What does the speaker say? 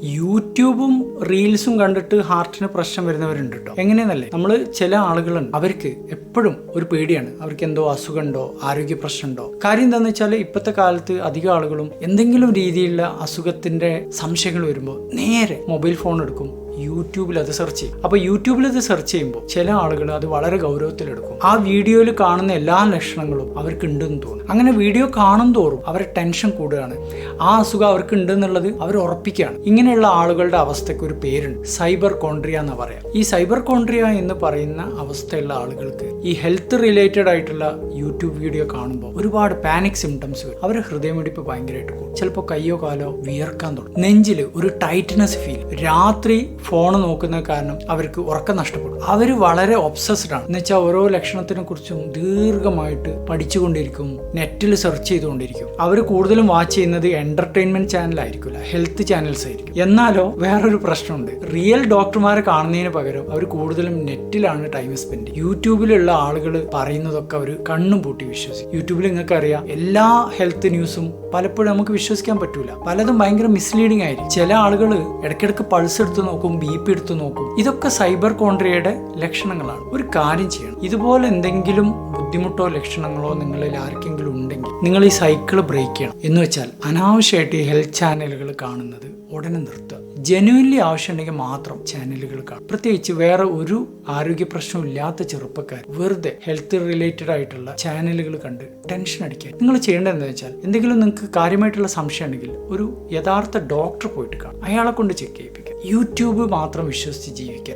യൂട്യൂബും റീൽസും കണ്ടിട്ട് ഹാർട്ടിന് പ്രശ്നം വരുന്നവരുണ്ട് കേട്ടോ. എങ്ങനെയെന്നല്ലേ, നമ്മൾ ചില ആളുകളുണ്ട് അവർക്ക് എപ്പോഴും ഒരു പേടിയാണ്, അവർക്ക് എന്തോ അസുഖമുണ്ടോ, ആരോഗ്യ പ്രശ്നമുണ്ടോ. കാര്യം എന്താണെന്ന് വെച്ചാൽ ഇപ്പോഴത്തെ കാലത്ത് അധികം ആളുകളും എന്തെങ്കിലും രീതിയിലുള്ള അസുഖത്തിന്റെ സംശയങ്ങൾ വരുമ്പോൾ നേരെ മൊബൈൽ ഫോൺ എടുക്കും, യൂട്യൂബിൽ അത് സെർച്ച് ചെയ്യും. അപ്പോൾ യൂട്യൂബിൽ അത് സെർച്ച് ചെയ്യുമ്പോൾ ചില ആളുകൾ അത് വളരെ ഗൗരവത്തിലെടുക്കും. ആ വീഡിയോയിൽ കാണുന്ന എല്ലാ ലക്ഷണങ്ങളും അവർക്ക് ഉണ്ടെന്ന് തോന്നും. അങ്ങനെ വീഡിയോ കാണും തോറും അവരെ ടെൻഷൻ കൂടുകയാണ്. ആ അസുഖം അവർക്ക് ഉണ്ടെന്നുള്ളത് അവർ ഉറപ്പിക്കുകയാണ്. ഇങ്ങനെയുള്ള ആളുകളുടെ അവസ്ഥയ്ക്ക് ഒരു പേരുണ്ട്, സൈബർ കോൺട്രിയ എന്ന് പറയാം. ഈ സൈബർ കോൺട്രിയ എന്ന് പറയുന്ന അവസ്ഥയുള്ള ആളുകൾക്ക് ഈ ഹെൽത്ത് റിലേറ്റഡ് ആയിട്ടുള്ള യൂട്യൂബ് വീഡിയോ കാണുമ്പോൾ ഒരുപാട് പാനിക് സിംറ്റംസ് വരും. അവരുടെ ഹൃദയമിടിപ്പ് ഭയങ്കരമായിട്ട് കൂടും. ചിലപ്പോൾ കയ്യോ കാലോ വിയർക്കാൻ തുടങ്ങും. നെഞ്ചിൽ ഒരു ടൈറ്റ്നസ് ഫീൽ. രാത്രി ഫോൺ നോക്കുന്ന കാരണം അവർക്ക് ഉറക്കം നഷ്ടപ്പെടും. അവർ വളരെ ഒബ്സസ്ഡ് ആണ്. എന്ന് വെച്ചാൽ ഓരോ ലക്ഷണത്തിനെ കുറിച്ചും ദീർഘമായിട്ട് പഠിച്ചുകൊണ്ടിരിക്കും, നെറ്റിൽ സെർച്ച് ചെയ്തുകൊണ്ടിരിക്കും. അവർ കൂടുതലും വാച്ച് ചെയ്യുന്നത് എന്റർടൈൻമെന്റ് ചാനൽ ആയിരിക്കില്ല, ഹെൽത്ത് ചാനൽസ് ആയിരിക്കും. എന്നാലോ വേറൊരു പ്രശ്നമുണ്ട്, റിയൽ ഡോക്ടർമാരെ കാണുന്നതിന് പകരം അവർ കൂടുതലും നെറ്റിലാണ് ടൈം സ്പെൻഡ് ചെയ്യുക. യൂട്യൂബിലുള്ള ആളുകൾ പറയുന്നതൊക്കെ അവർ കണ്ണും പൂട്ടി വിശ്വസിക്കും. യൂട്യൂബിൽ നിങ്ങൾക്ക് അറിയാം, എല്ലാ ഹെൽത്ത് ന്യൂസും പലപ്പോഴും നമുക്ക് വിശ്വസിക്കാൻ പറ്റൂല. പലതും ഭയങ്കര മിസ്ലീഡിംഗ് ആയിരിക്കും. ചില ആളുകൾ ഇടയ്ക്കിടയ്ക്ക് പൾസ് എടുത്ത് നോക്കും, BP എടുത്ത് നോക്കും. ഇതൊക്കെ സൈബർ കോൺട്രിയയുടെ ലക്ഷണങ്ങളാണ്. ഒരു കാര്യം ചെയ്യണം, ഇതുപോലെ എന്തെങ്കിലും ബുദ്ധിമുട്ടോ ലക്ഷണങ്ങളോ നിങ്ങളിൽ ആർക്കെങ്കിലും ഉണ്ടെങ്കിൽ നിങ്ങൾ ഈ സൈക്കിൾ ബ്രേക്ക് ചെയ്യണം. എന്ന് വെച്ചാൽ അനാവശ്യമായിട്ട് ഈ ഹെൽത്ത് ചാനലുകൾ കാണുന്നത് ഉടനെ നിർത്തുക. ജെന്യുവൻലി ആവശ്യമുണ്ടെങ്കിൽ മാത്രം ചാനലുകൾ കാണും. പ്രത്യേകിച്ച് വേറെ ഒരു ആരോഗ്യ പ്രശ്നവും ഇല്ലാത്ത ചെറുപ്പക്കാർ വെറുതെ ഹെൽത്ത് റിലേറ്റഡ് ആയിട്ടുള്ള ചാനലുകൾ കണ്ട് ടെൻഷൻ അടിക്കാൻ. നിങ്ങൾ ചെയ്യേണ്ടത് എന്താ വെച്ചാൽ, എന്തെങ്കിലും നിങ്ങൾക്ക് കാര്യമായിട്ടുള്ള സംശയം ഉണ്ടെങ്കിൽ ഒരു യഥാർത്ഥ ഡോക്ടർ പോയിട്ട് കാണും, അയാളെ കൊണ്ട് ചെക്ക് ചെയ്യിപ്പിക്കുക. യൂട്യൂബ് മാത്രം വിശ്വസിച്ച് ജീവിക്കുക.